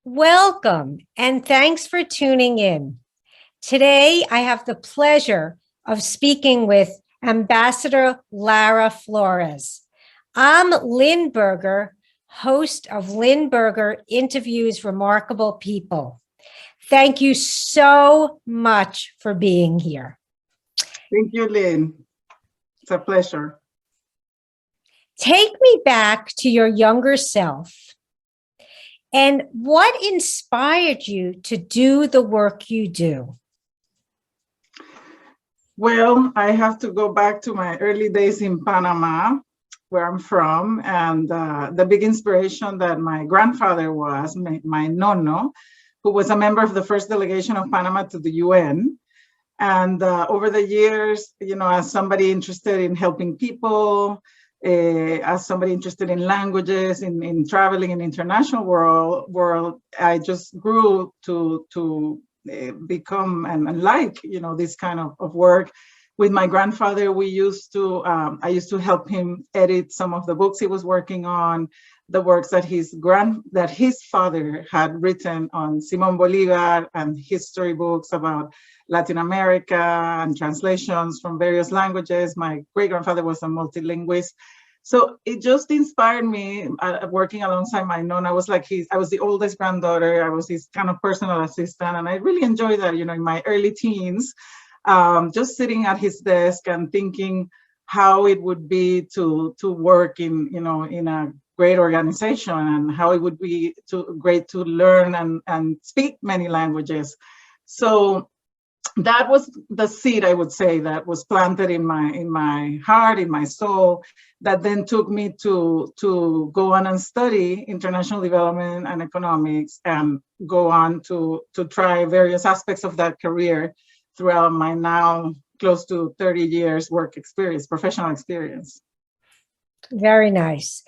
Welcome, and thanks for tuning in. Today, I have the pleasure of speaking with Ambassador Laura Flores. I'm Lynn Berger, host of Lynn Berger Interviews Remarkable People. Thank you so much for being here. Thank you, Lynn. It's a pleasure. Take me back to your younger self. And what inspired you to do the work you do? Well, I have to go back to my early days in Panama, where I'm from, and the big inspiration that my grandfather was, my nono, who was a member of the first delegation of Panama to the UN. And over the years, you know, as somebody interested in helping people, as somebody interested in languages, in traveling in international world, I just grew to become and like, you know, this kind of work. With my grandfather, I used to help him edit some of the books he was working on, the works that his father had written on Simón Bolívar and history books about Latin America and translations from various languages. My great-grandfather was a multilingualist. So it just inspired me working alongside my nonna. I was the oldest granddaughter. I was his kind of personal assistant. And I really enjoyed that, you know, in my early teens, just sitting at his desk and thinking how it would be to work in a great organization, and how it would be great to learn and speak many languages. So that was the seed, I would say, that was planted in my heart, in my soul, that then took me to go on and study international development and economics, and go on to try various aspects of that career throughout my now close to 30 years work experience, professional experience. Very nice.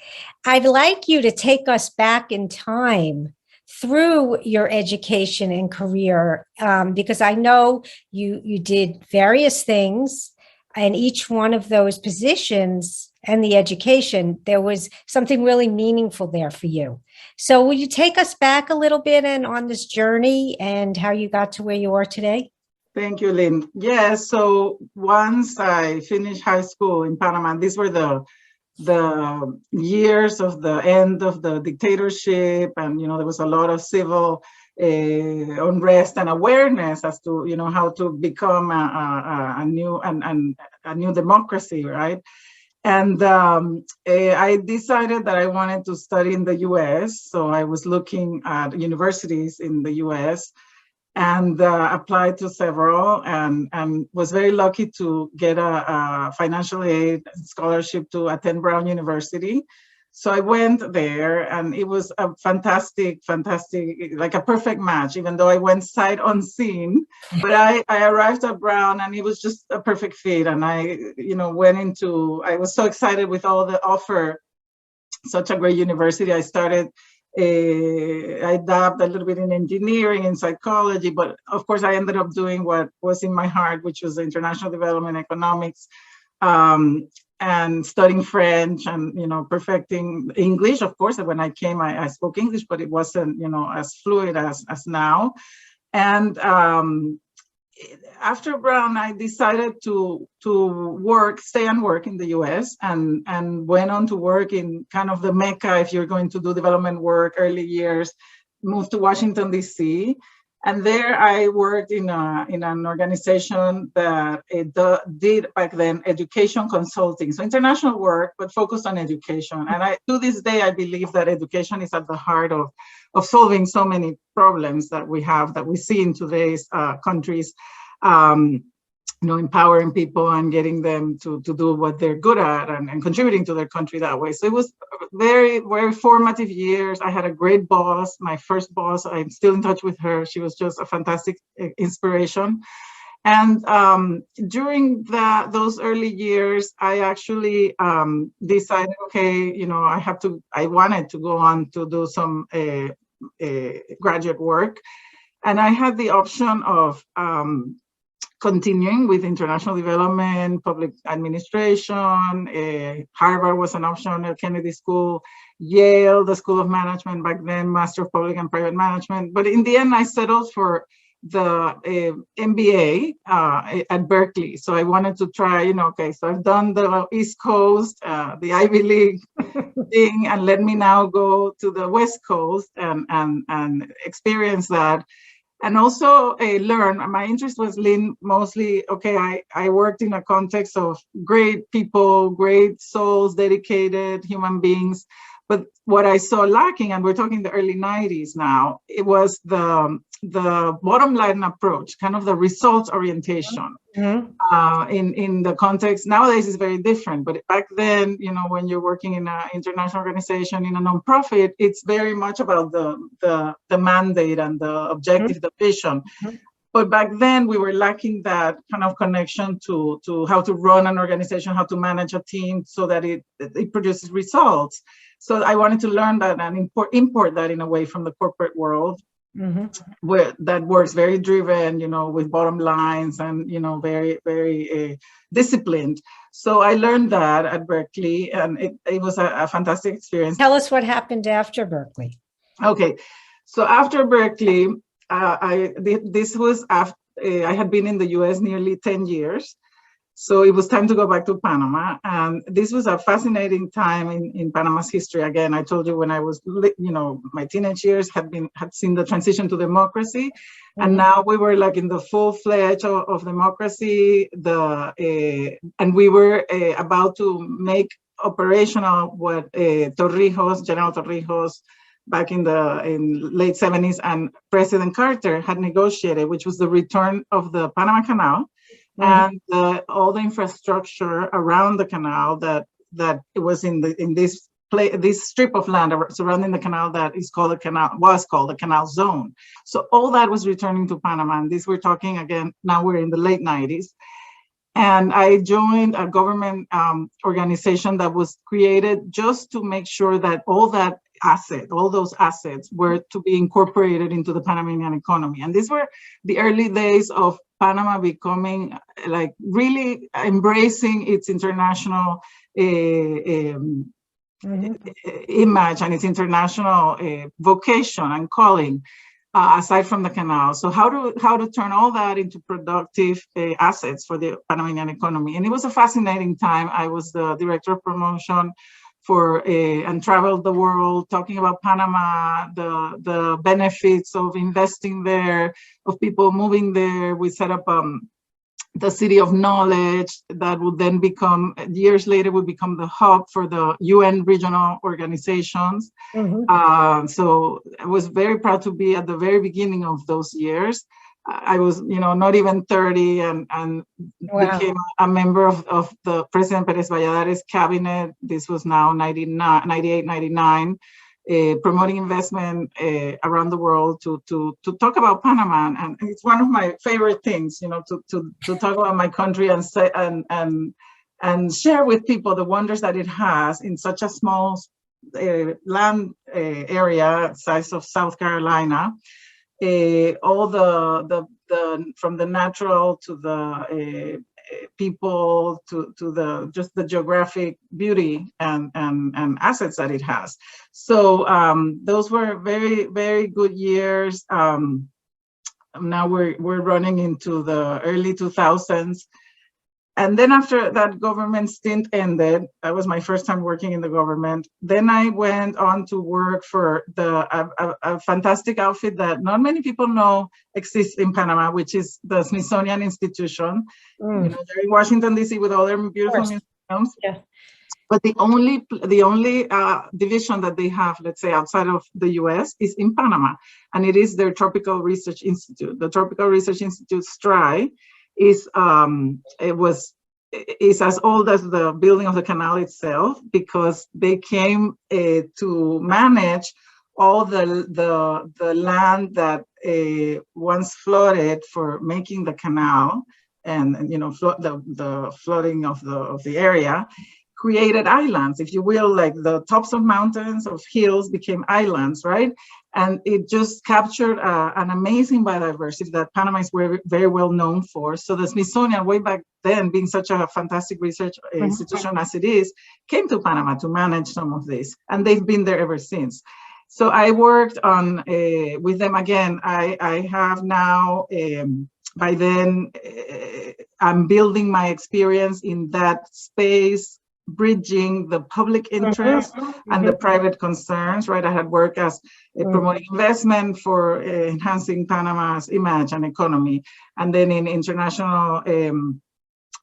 I'd like you to take us back in time through your education and career, because I know you did various things, and each one of those positions and the education, there was something really meaningful there for you. So will you take us back a little bit and on this journey and how you got to where you are today? Thank you, Lynn. Yes, so once I finished high school in Panama, these were the years of the end of the dictatorship, and you know, there was a lot of civil unrest and awareness as to, you know, how to become a new democracy, right? And I decided that I wanted to study in the US, so I was looking at universities in the US, and applied to several, and was very lucky to get a financial aid scholarship to attend Brown University. So I went there, and it was a fantastic, like a perfect match, even though I went sight unseen. But I arrived at Brown, and it was just a perfect fit. And I, you know, I was so excited with all the offer, such a great university. I dabbed a little bit in engineering and psychology, but of course I ended up doing what was in my heart, which was international development economics, and studying French, and, you know, perfecting English. Of course, when I came, I spoke English, but it wasn't, you know, as fluid as now. And after Brown, I decided to stay and work in the US, and went on to work in kind of the Mecca, if you're going to do development work, early years, moved to Washington, DC. And there I worked in an organization that did back then education consulting. So international work, but focused on education. And to this day, I believe that education is at the heart of solving so many problems that we see in today's countries. You know, empowering people and getting them to do what they're good at, and contributing to their country that way. So it was very, very formative years. I had a great boss, my first boss. I'm still in touch with her. She was just a fantastic inspiration. And during those early years, I actually decided, okay, you know, I wanted to go on to do some graduate work. And I had the option of continuing with international development, public administration. Harvard was an option at Kennedy School, Yale, the School of Management back then, Master of Public and Private Management. But in the end, I settled for the MBA at Berkeley. So I wanted to try, okay, so I've done the East Coast, the Ivy League thing, and let me now go to the West Coast and experience that. And also learn. My interest was, Lynn, mostly, okay, I worked in a context of great people, great souls, dedicated human beings. But what I saw lacking, and we're talking the early 90s now, it was the bottom line approach, kind of the results orientation. In the context. Nowadays is very different, but back then, when you're working in an international organization, in a nonprofit, it's very much about the mandate and the objective, the vision. But back then we were lacking that kind of connection to how to run an organization, how to manage a team so that it produces results. So I wanted to learn that and import that in a way from the corporate world. Where that works very driven, with bottom lines and, very, very disciplined. So I learned that at Berkeley, and it was a fantastic experience. Tell us what happened after Berkeley. Okay. So after Berkeley, this was after I had been in the US nearly 10 years. So it was time to go back to Panama. And this was a fascinating time in Panama's history. Again, I told you when I was, my teenage years had seen the transition to democracy. And now we were like in the full-fledged of democracy. And we were about to make operational what General Torrijos, back in late 70s, and President Carter had negotiated, which was the return of the Panama Canal. And all the infrastructure around the canal that it was in this strip of land surrounding the canal that was called the Canal Zone. So all that was returning to Panama. And this, we're talking again, now we're in the late 90s. And I joined a government organization that was created just to make sure that all those assets were to be incorporated into the Panamanian economy. And these were the early days of Panama becoming, like, really embracing its international image and its international vocation and calling, aside from the canal. So how to turn all that into productive assets for the Panamanian economy. And it was a fascinating time. I was the director of promotion and traveled the world talking about Panama, the benefits of investing there, of people moving there. We set up the City of Knowledge that would then years later, would become the hub for the UN regional organizations. So I was very proud to be at the very beginning of those years. I was, not even 30 and became a member of the President Perez Valladares cabinet. This was now 98, 99, promoting investment around the world to talk about Panama. And it's one of my favorite things, to talk about my country and say, and share with people the wonders that it has in such a small land area, size of South Carolina. All the from the natural to the people to the just the geographic beauty and assets that it has. So those were very, very good years. Now we're running into the early 2000s. And then after that government stint ended, that was my first time working in the government. Then I went on to work for a fantastic outfit that not many people know exists in Panama, which is the Smithsonian Institution. They're in Washington, D.C. with all their beautiful museums. Yeah. But the only division that they have, let's say, outside of the U.S. is in Panama, and it is their Tropical Research Institute. The Tropical Research Institute, STRI, is as old as the building of the canal itself, because they came to manage all the land that once flooded for making the canal, and the flooding of the area created islands, if you will, like the tops of mountains, of hills became islands, right? And it just captured an amazing biodiversity that Panama is very, very well known for. So the Smithsonian, way back then, being such a fantastic research institution as it is, came to Panama to manage some of this. And they've been there ever since. So I worked on with them again. I have now, by then, I'm building my experience in that space, bridging the public interest and the private concerns, right? I had worked as promoting investment for enhancing Panama's image and economy. And then in international,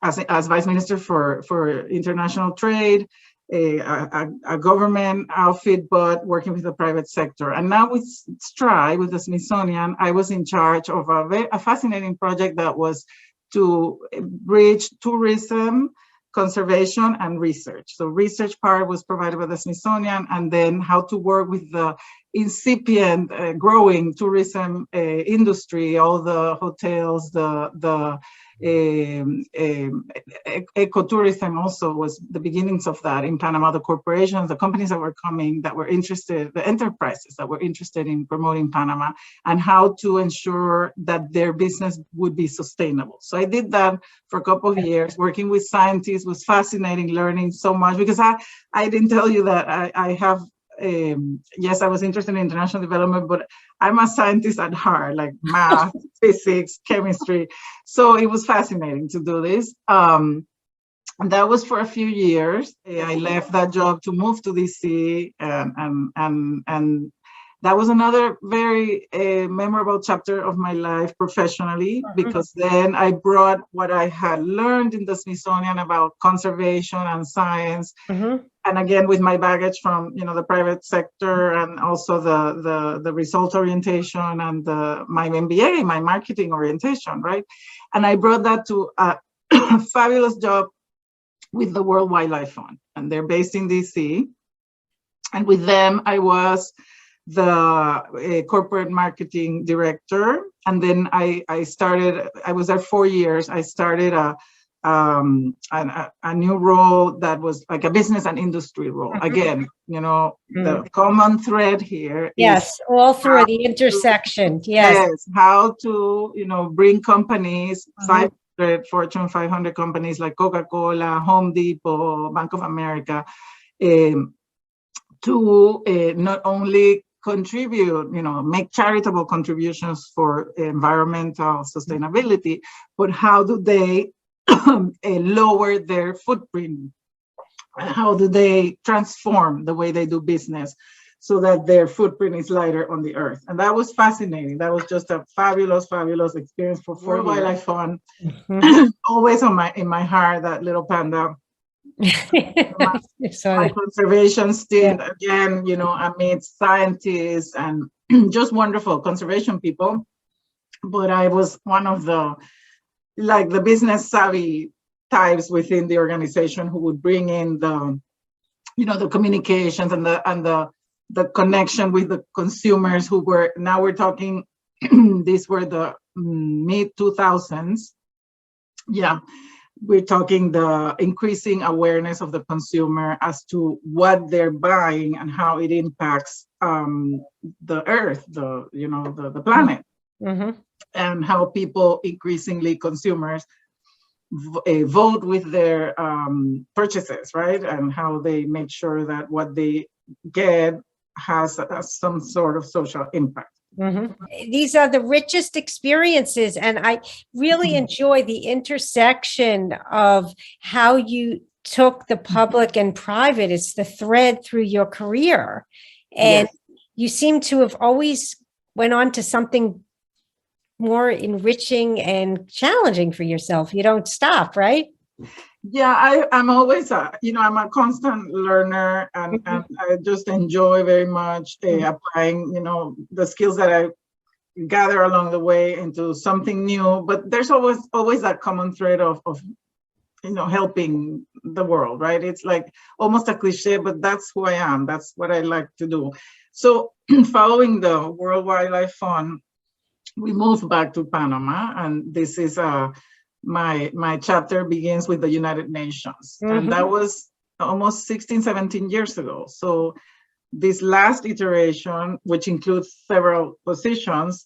as Vice Minister for International Trade, a government outfit, but working with the private sector. And now with STRI, with the Smithsonian, I was in charge of a fascinating project that was to bridge tourism, conservation, and research. So research part was provided by the Smithsonian, and then how to work with the incipient, growing tourism industry, all the hotels, the ecotourism also was the beginnings of that in Panama. The corporations, the companies that were coming, that were interested, the enterprises that were interested in promoting Panama, and how to ensure that their business would be sustainable. So I did that for a couple of years, working with scientists. Was fascinating, learning so much, because I didn't tell you that I have, yes, I was interested in international development, but I'm a scientist at heart, like math, physics, chemistry. So it was fascinating to do this. And that was for a few years. I left that job to move to DC, and that was another very memorable chapter of my life professionally, because then I brought what I had learned in the Smithsonian about conservation and science, and again with my baggage from the private sector, and also the result orientation and my MBA, my marketing orientation, right? And I brought that to a fabulous job with the World Wildlife Fund, and they're based in DC. And with them, I was the corporate marketing director, and then I was there 4 years. I started a new role that was like a business and industry role. Again, the common thread here is all through the intersection. Yes, how to bring companies, 500 Fortune 500 companies like Coca-Cola, Home Depot, Bank of America, to not only contribute, make charitable contributions for environmental sustainability, but how do they lower their footprint? How do they transform the way they do business so that their footprint is lighter on the earth? And that was fascinating. That was just a fabulous, fabulous experience for World Wildlife Fund. Always in my heart, that little panda. My conservation stint, again, amidst scientists and just wonderful conservation people. But I was one of the business savvy types within the organization who would bring in the communications and the connection with the consumers who were, now we're talking, these were the mid 2000s. Yeah. We're talking the increasing awareness of the consumer as to what they're buying and how it impacts the earth, the planet, and how people, increasingly consumers, vote with their purchases, right? And how they make sure that what they get has some sort of social impact. These are the richest experiences, and I really enjoy the intersection of how you took the public and private. It's the thread through your career, and you seem to have always went on to something more enriching and challenging for yourself. You don't stop, right? Yeah, I'm always I'm a constant learner, and I just enjoy very much applying, the skills that I gather along the way into something new. But there's always that common thread of helping the world, right? It's like almost a cliche, but that's who I am. That's what I like to do. So following the World Wildlife Fund, we moved back to Panama, and this is my chapter begins with the United Nations. And that was almost 16, 17 years ago. So this last iteration, which includes several positions,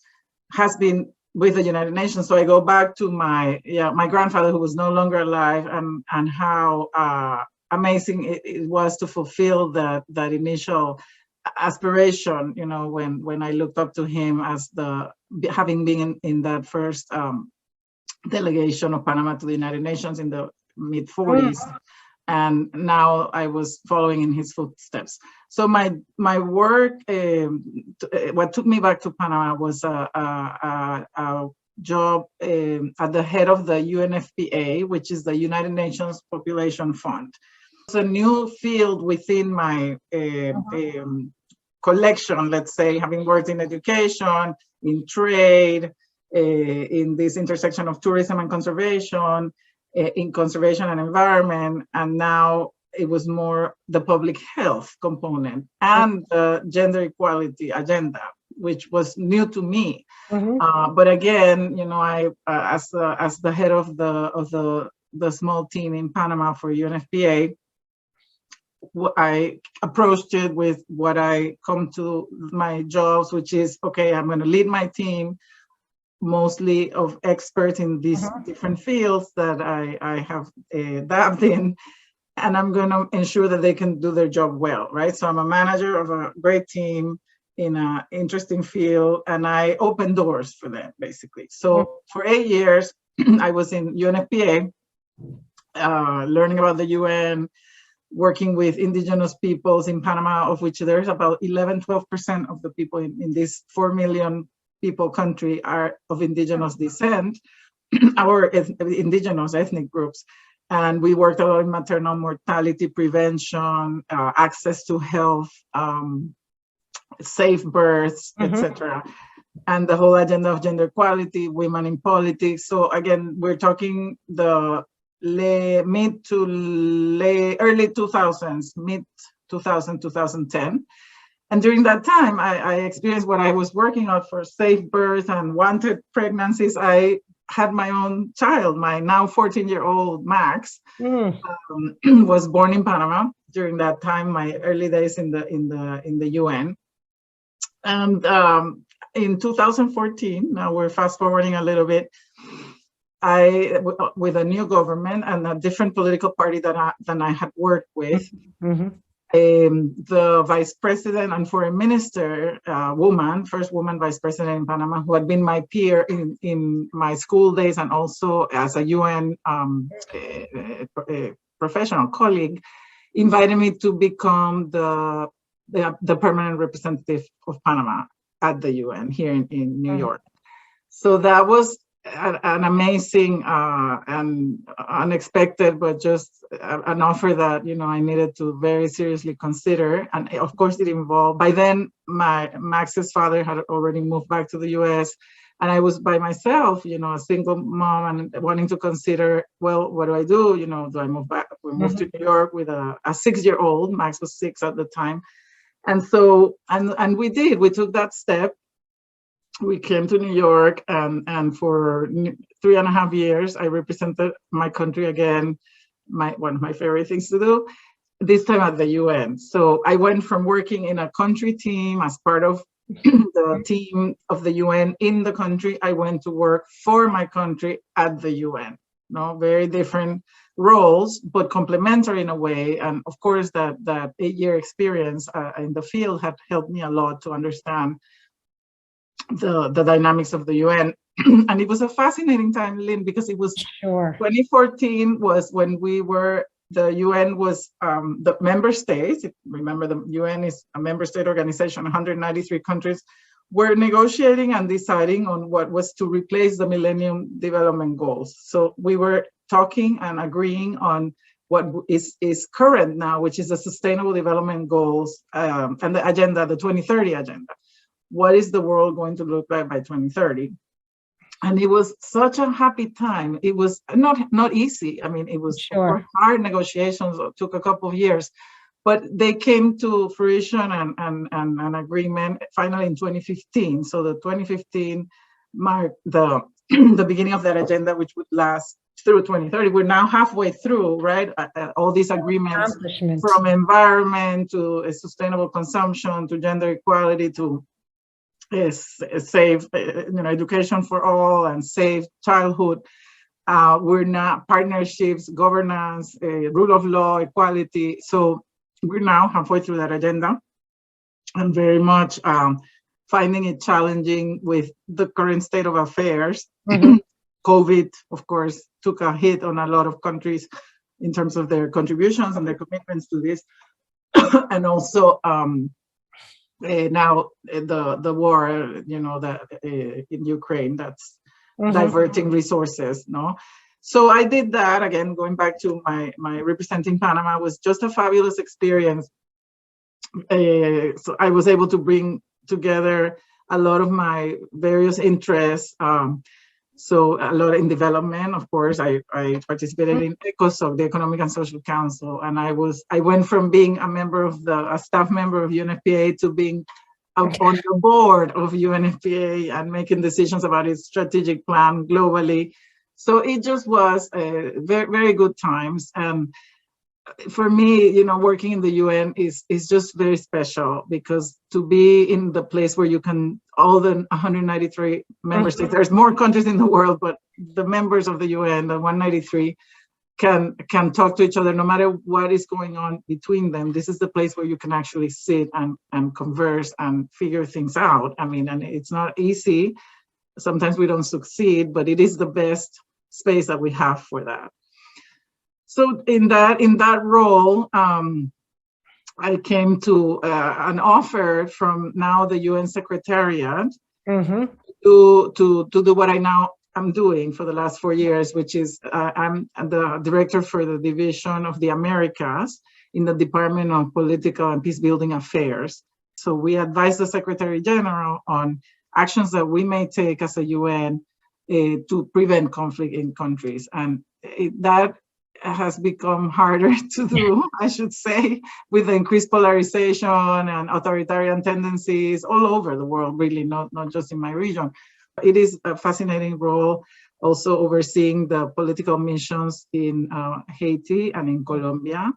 has been with the United Nations. So I go back to my grandfather, who was no longer alive, and how amazing it was to fulfill that initial aspiration, when I looked up to him as having been in that first delegation of Panama to the United Nations in the mid 40s. And now I was following in his footsteps. So my work, what took me back to Panama was a job at the head of the UNFPA, which is the United Nations Population Fund. It's a new field within my collection, let's say, having worked in education, in trade, in this intersection of tourism and conservation, in conservation and environment, and now it was more the public health component and the gender equality agenda, which was new to me. But again, I as the head of the small team in Panama for UNFPA, I approached it with what I come to my jobs, which is, okay, I'm going to lead my team, mostly of experts in these different fields that I have dabbed in, and I'm going to ensure that they can do their job well, right? So I'm a manager of a great team in an interesting field, and I open doors for them, basically. So for 8 years, I was in UNFPA, learning about the UN, working with indigenous peoples in Panama, of which there's about 11-12% of the people in this 4 million people country are of indigenous descent, our indigenous ethnic groups. And we worked a lot in maternal mortality prevention, access to health, safe births, etc. And the whole agenda of gender equality, women in politics. So again, we're talking the mid to early 2000s, mid 2010. And during that time, I experienced what I was working on for safe birth and wanted pregnancies. I had my own child. My now 14-year-old Max was born in Panama during that time, my early days in the UN. And in 2014, now we're fast forwarding a little bit, with a new government and a different political party than I had worked with, the vice president and foreign minister, first woman vice president in Panama, who had been my peer in my school days and also as a UN professional colleague, invited me to become the permanent representative of Panama at the UN here in New York. So that was an amazing and unexpected, but just an offer that I needed to very seriously consider. And of course, it involved. By then, Max's father had already moved back to the U.S., and I was by myself, a single mom, and wanting to consider, well, what do I do? Do I move back? We moved to New York with a 6-year-old. Max was 6 at the time, and so and we did. We took that step. We came to New York, and for 3.5 years, I represented my country again, one of my favorite things to do, this time at the UN. So I went from working in a country team as part of the team of the UN in the country. I went to work for my country at the UN. Very different roles, but complementary in a way. And of course, that 8-year experience in the field had helped me a lot to understand the dynamics of the UN. And it was a fascinating time, Lynn, because it was 2014 was when the UN was the member states. Remember, the UN is a member state organization, 193 countries were negotiating and deciding on what was to replace the Millennium Development Goals. So we were talking and agreeing on what is current now, which is the Sustainable Development Goals and the agenda, the 2030 agenda. What is the world going to look like by 2030? And it was such a happy time. It was not easy. I mean, it was hard negotiations. It took a couple of years, but they came to fruition and an agreement finally in 2015. So the 2015 marked the beginning of that agenda, which would last through 2030. We're now halfway through, right? All these agreements, Accomplishments. from environment to sustainable consumption to gender equality to safe, education for all and safe childhood. We're now partnerships, governance, rule of law, equality. So we're now halfway through that agenda, and very much finding it challenging with the current state of affairs. COVID, of course, took a hit on a lot of countries in terms of their contributions and their commitments to this. And also now the war, in Ukraine, that's diverting resources, no? So I did that, again, going back to my representing Panama was just a fabulous experience. So I was able to bring together a lot of my various interests. So a lot in development, of course. I participated in ECOSOC, the Economic and Social Council, and I went from being a staff member of UNFPA to being on the board of UNFPA and making decisions about its strategic plan globally. So it just was very, very good times. And for me, working in the UN is just very special, because to be in the place where you can, all the 193 member states, there's more countries in the world, but the members of the UN, the 193, can talk to each other no matter what is going on between them. This is the place where you can actually sit and converse and figure things out. I mean, and it's not easy. Sometimes we don't succeed, but it is the best space that we have for that. So in that role, I came to an offer from now the UN Secretariat to do what I'm doing for the last 4 years, which is I'm the director for the Division of the Americas in the Department of Political and Peacebuilding Affairs. So we advise the Secretary General on actions that we may take as a UN to prevent conflict in countries. And that has become harder to do, I should say, with the increased polarization and authoritarian tendencies all over the world, really, not just in my region. It is a fascinating role, also overseeing the political missions in Haiti and in Colombia.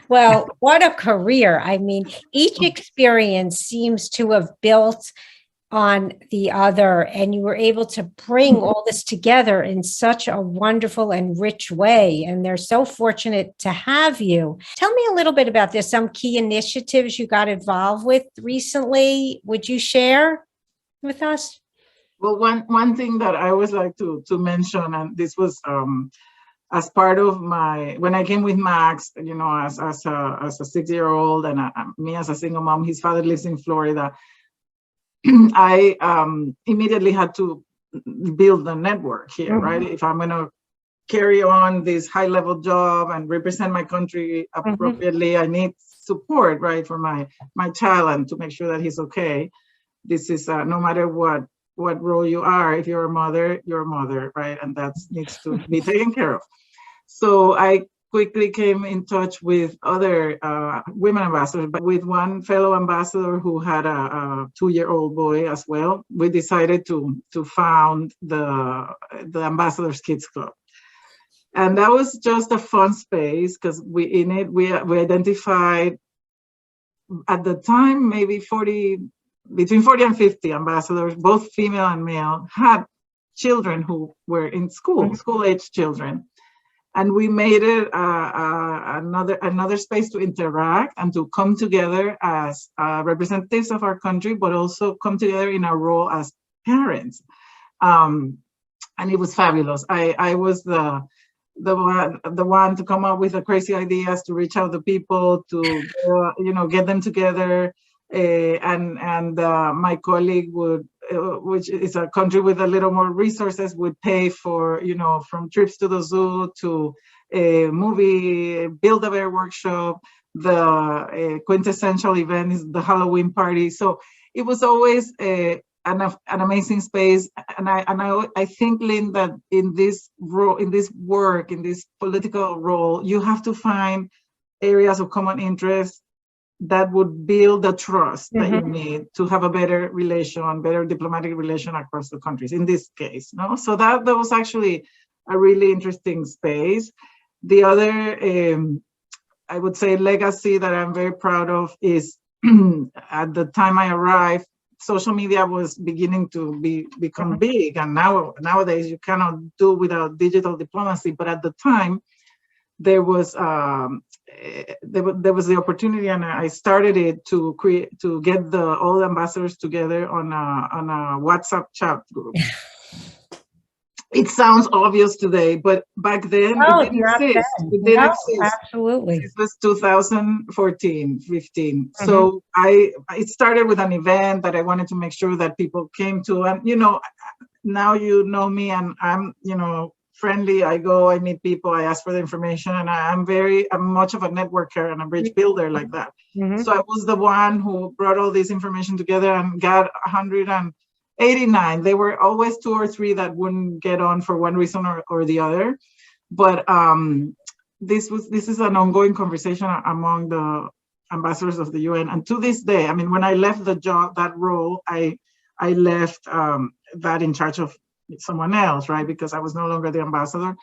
Well, what a career. I mean, each experience seems to have built on the other, and you were able to bring all this together in such a wonderful and rich way. And they're so fortunate to have you. Tell me a little bit about this, some key initiatives you got involved with recently. Would you share with us? Well, one thing that I always like to mention, and this was as part of when I came with Max, as a 6-year-old, and me as a single mom. His father lives in Florida. I immediately had to build a network here, right? If I'm going to carry on this high-level job and represent my country appropriately, I need support, right, for my child, and to make sure that he's okay. This is no matter what role you are. If you're a mother, you're a mother, right? And that needs to be taken care of. So I quickly came in touch with other women ambassadors, but with one fellow ambassador who had a 2-year-old boy as well. We decided to found the Ambassadors Kids Club. And that was just a fun space, because we identified at the time maybe between 40 and 50 ambassadors, both female and male, had children who were in school-age children. And we made it another space to interact and to come together as representatives of our country, but also come together in our role as parents. And it was fabulous. I was the one to come up with the crazy ideas, to reach out to people, to get them together. And my colleague would, which is a country with a little more resources, would pay for, from trips to the zoo to a movie, Build-A-Bear workshop. The quintessential event is the Halloween party. So it was always an amazing space. And I think, Lynn, that in this role, in this work, in this political role, you have to find areas of common interest that would build the trust that you need to have a better diplomatic relation across the countries, in this case. No, so that was actually a really interesting space. The other, I would say, legacy that I'm very proud of is at the time I arrived, social media was beginning to become big, and nowadays you cannot do without digital diplomacy. But at the time, there was the opportunity, and I started it to get all the ambassadors together on a WhatsApp chat group. It sounds obvious today, but back then it didn't exist. It didn't exist. Absolutely. This was 2014, 15. So it started with an event that I wanted to make sure that people came to, and now you know me, and I'm friendly. I go, I meet people, I ask for the information, and I'm much of a networker and a bridge builder like that. So I was the one who brought all this information together and got 189. There were always 2 or 3 that wouldn't get on for one reason or the other. But this is an ongoing conversation among the ambassadors of the UN. And to this day, I mean, when I left that role, I left that in charge of someone else, right? Because I was no longer the ambassador.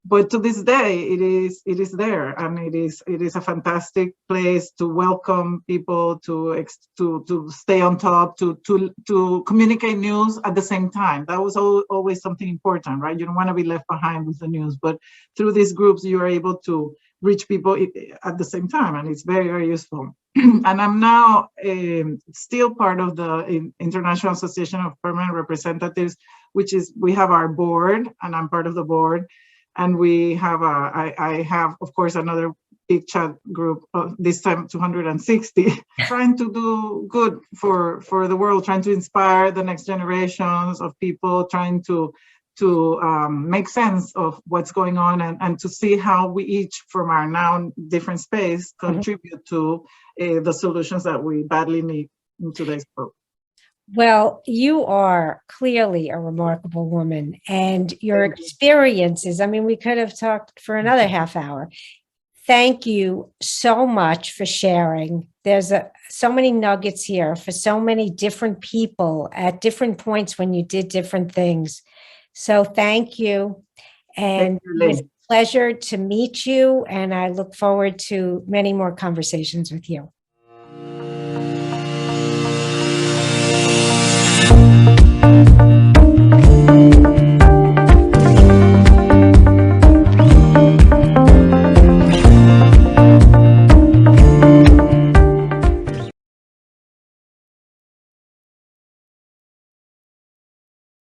But to this day, it is there, and it is a fantastic place to welcome people, to stay on top, to communicate news at the same time. That was always something important, right? You don't want to be left behind with the news, but through these groups, you are able to reach people at the same time, and it's very, very useful. And I'm now still part of the International Association of Permanent Representatives, we have our board, and I'm part of the board. And we have I have, of course, another big chat group, this time 260, trying to do good for the world, trying to inspire the next generations of people, trying to make sense of what's going on, and to see how we each, from our now different space, contribute to the solutions that we badly need in today's world. Well, you are clearly a remarkable woman, and your experiences, I mean, we could have talked for another half hour. Thank you so much for sharing. There's so many nuggets here for so many different people at different points when you did different things. So thank you. And it's a pleasure to meet you, and I look forward to many more conversations with you.